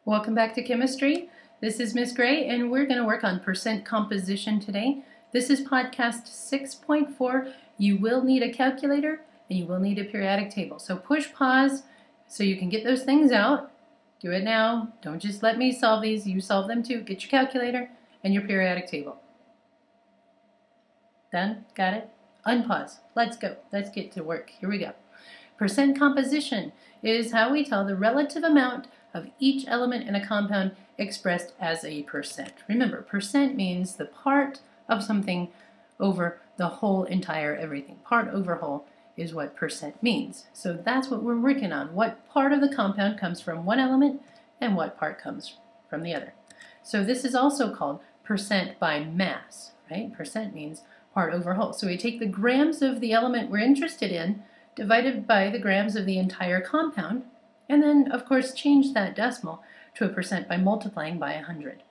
Welcome back to chemistry. This is Miss Gray, and we're going to work on percent composition today. This is podcast 6.4. You will need a calculator and you will need a periodic table. So push pause so you can get those things out. Do it now. Don't just let me solve these. You solve them too. Get your calculator and your periodic table. Done? Got it? Unpause. Let's go. Let's get to work. Here we go. Percent composition is how we tell the relative amount of each element in a compound expressed as a percent. Remember, percent means the part of something over the whole entire everything. Part over whole is what percent means. So that's what we're working on. What part of the compound comes from one element and what part comes from the other. So this is also called percent by mass, right? Percent means part over whole. So we take the grams of the element we're interested in divided by the grams of the entire compound, and then, of course, change that decimal to a percent by multiplying by 100.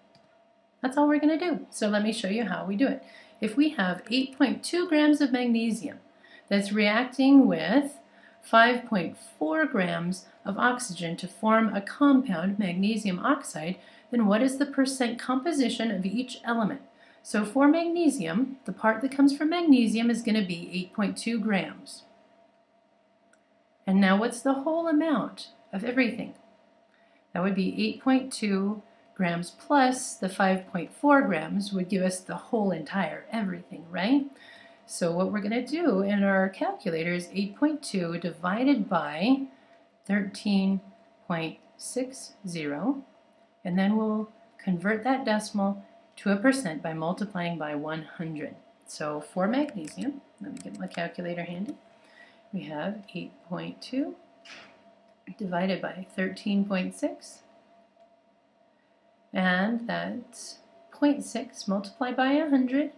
That's all we're going to do. So let me show you how we do it. If we have 8.2 grams of magnesium that's reacting with 5.4 grams of oxygen to form a compound, magnesium oxide, then what is the percent composition of each element? So for magnesium, the part that comes from magnesium is going to be 8.2 grams. And now what's the whole amount of everything? That would be 8.2 grams plus the 5.4 grams would give us the whole entire everything, right? So what we're going to do in our calculator is 8.2 divided by 13.60, and then we'll convert that decimal to a percent by multiplying by 100. So for magnesium, let me get my calculator handy. We have 8.2 divided by 13.6, and that's 0.6 multiplied by 100.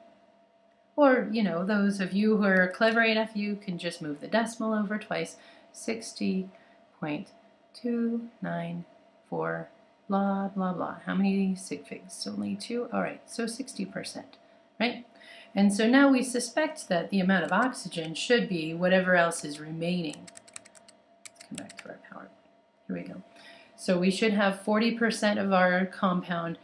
Or, you know, those of you who are clever enough, you can just move the decimal over twice. 60.294, blah, blah, blah. How many sig figs? Only 2? All right, so 60%, right? And so now we suspect that the amount of oxygen should be whatever else is remaining. Let's come back to our PowerPoint. Here we go. So we should have 40% of our compound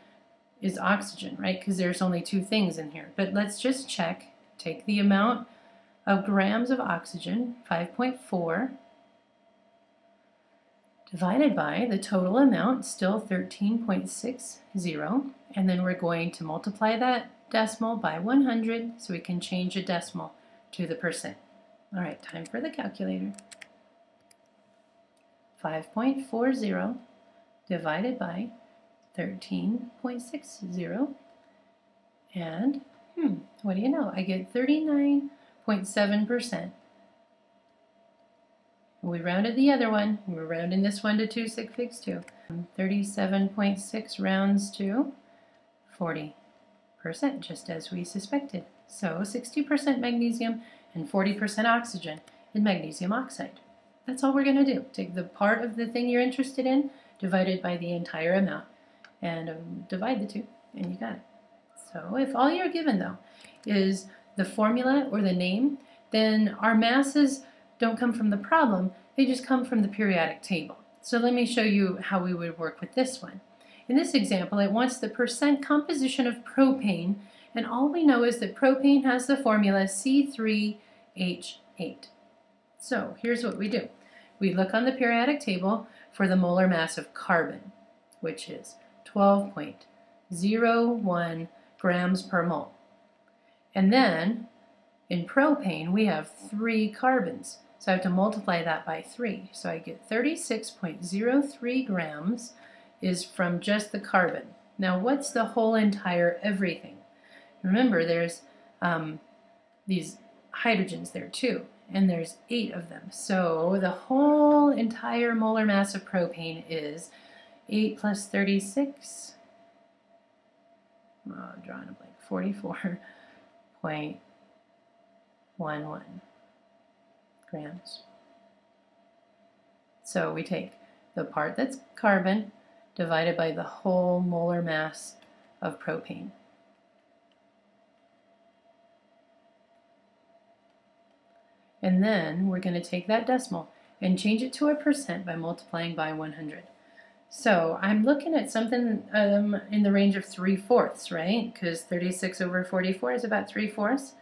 is oxygen, right? Because there's only 2 things in here. But let's just check. Take the amount of grams of oxygen, 5.4, divided by the total amount, still 13.60, and then we're going to multiply that decimal by 100 so we can change a decimal to the percent. All right, time for the calculator. 5.40 divided by 13.60, and what do you know? I get 39.7%. We rounded the other one. We're rounding this one to 2 sig figs too. 37.6 rounds to 40%, just as we suspected. So 60% magnesium and 40% oxygen in magnesium oxide. That's all we're going to do. Take the part of the thing you're interested in, divide it by the entire amount, and divide the two, and you got it. So if all you're given, though, is the formula or the name, then our masses don't come from the problem, they just come from the periodic table. So let me show you how we would work with this one. In this example, it wants the percent composition of propane, and all we know is that propane has the formula C3H8. So here's what we do. We look on the periodic table for the molar mass of carbon, which is 12.01 grams per mole. And then in propane, we have 3 carbons. So I have to multiply that by 3. So I get 36.03 grams is from just the carbon. Now what's the whole entire everything? Remember, there's these hydrogens there too, and there's 8 of them. So the whole entire molar mass of propane is 8 plus 36, I'm drawing a blank, 44.11 grams. So we take the part that's carbon divided by the whole molar mass of propane. And then we're going to take that decimal and change it to a percent by multiplying by 100. So I'm looking at something in the range of 3/4, right? Because 36 over 44 is about 3/4.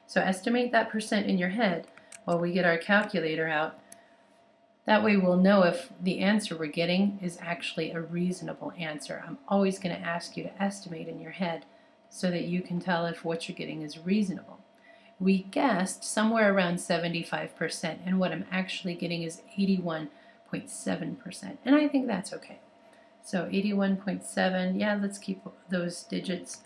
So estimate that percent in your head while we get our calculator out. That way we'll know if the answer we're getting is actually a reasonable answer. I'm always going to ask you to estimate in your head so that you can tell if what you're getting is reasonable. We guessed somewhere around 75%, and what I'm actually getting is 81.7%, and I think that's okay. So 81.7, yeah, let's keep those digits.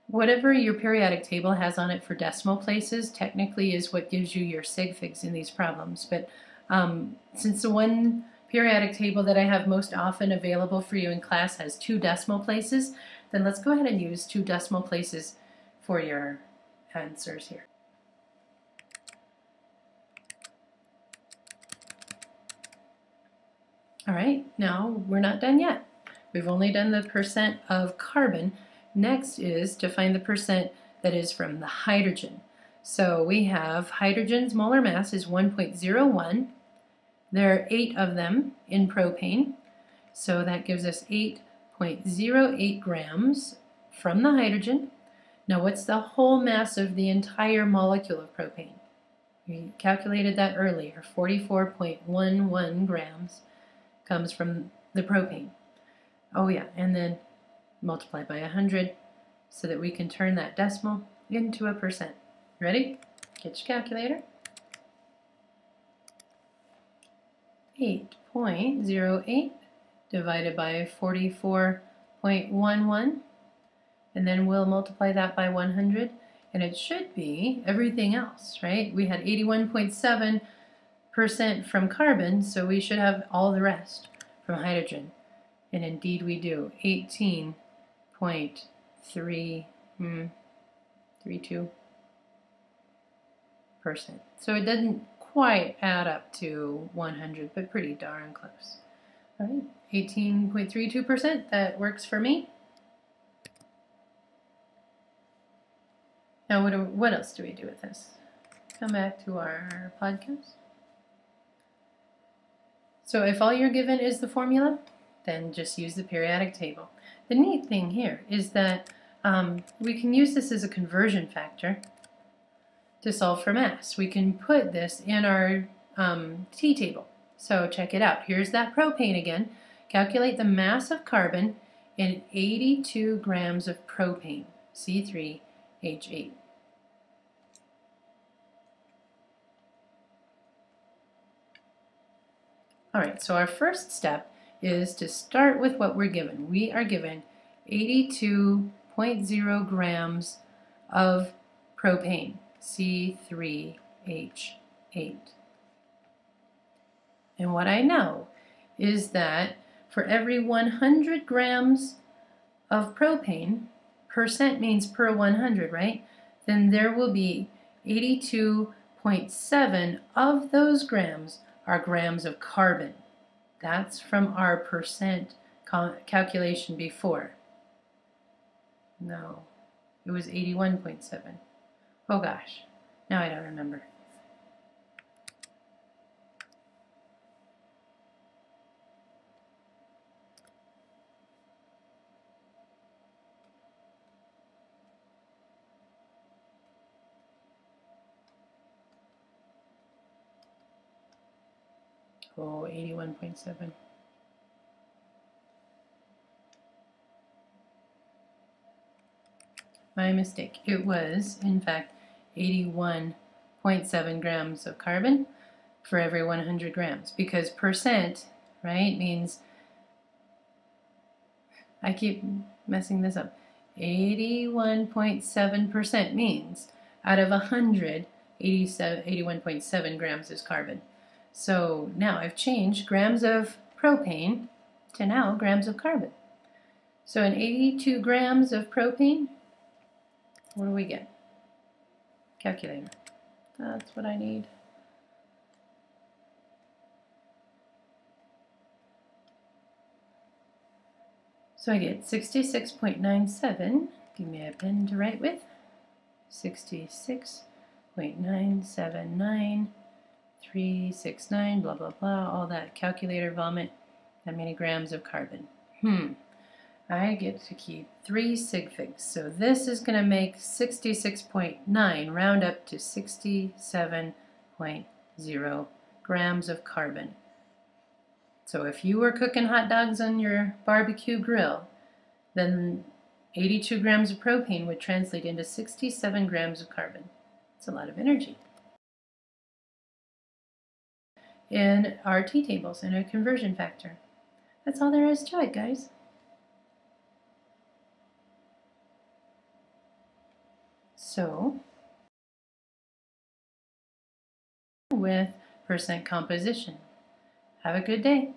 Whatever your periodic table has on it for decimal places technically is what gives you your sig figs in these problems. But since the one periodic table that I have most often available for you in class has 2 decimal places, then let's go ahead and use 2 decimal places for your answers here. All right, now we're not done yet. We've only done the percent of carbon. Next is to find the percent that is from the hydrogen. So we have hydrogen's molar mass is 1.01. There are 8 of them in propane. So that gives us 8.08 grams from the hydrogen. Now what's the whole mass of the entire molecule of propane? We calculated that earlier. 44.11 grams comes from the propane. Oh yeah, and then multiply by 100 so that we can turn that decimal into a percent. Ready? Get your calculator. 8.08 divided by 44.11, and then we'll multiply that by 100, and it should be everything else, right? We had 81.7% from carbon, so we should have all the rest from hydrogen, and indeed we do. 18.32%. So it doesn't quite add up to 100, but pretty darn close. All right, 18.32%, that works for me. Now what else do we do with this? Come back to our podcast. So if all you're given is the formula, then just use the periodic table. The neat thing here is that we can use this as a conversion factor to solve for mass. We can put this in our T-table. So check it out. Here's that propane again. Calculate the mass of carbon in 82 grams of propane, C3H8. All right, so our first step is to start with what we're given. We are given 82.0 grams of propane, C3H8. And what I know is that for every 100 grams of propane, percent means per 100, right? Then there will be 82.7 of those grams are grams of carbon. That's from our percent calculation before. No, it was 81.7. Oh gosh, now I don't remember. Oh, 81.7. My mistake. It was, in fact, 81.7 grams of carbon for every 100 grams. Because percent, right, means, I keep messing this up, 81.7% means out of 100, 81.7 grams is carbon. So now I've changed grams of propane to now grams of carbon. So in 82 grams of propane, what do we get? Calculator. That's what I need. So I get 66.97. Give me a pen to write with. 66.979369, blah, blah, blah, all that calculator vomit. That many grams of carbon. I get to keep 3 sig figs. So this is going to make 66.9, round up to 67.0 grams of carbon. So if you were cooking hot dogs on your barbecue grill, then 82 grams of propane would translate into 67 grams of carbon. It's a lot of energy. In our T tables and a conversion factor. That's all there is to it, guys. So, with percent composition. Have a good day.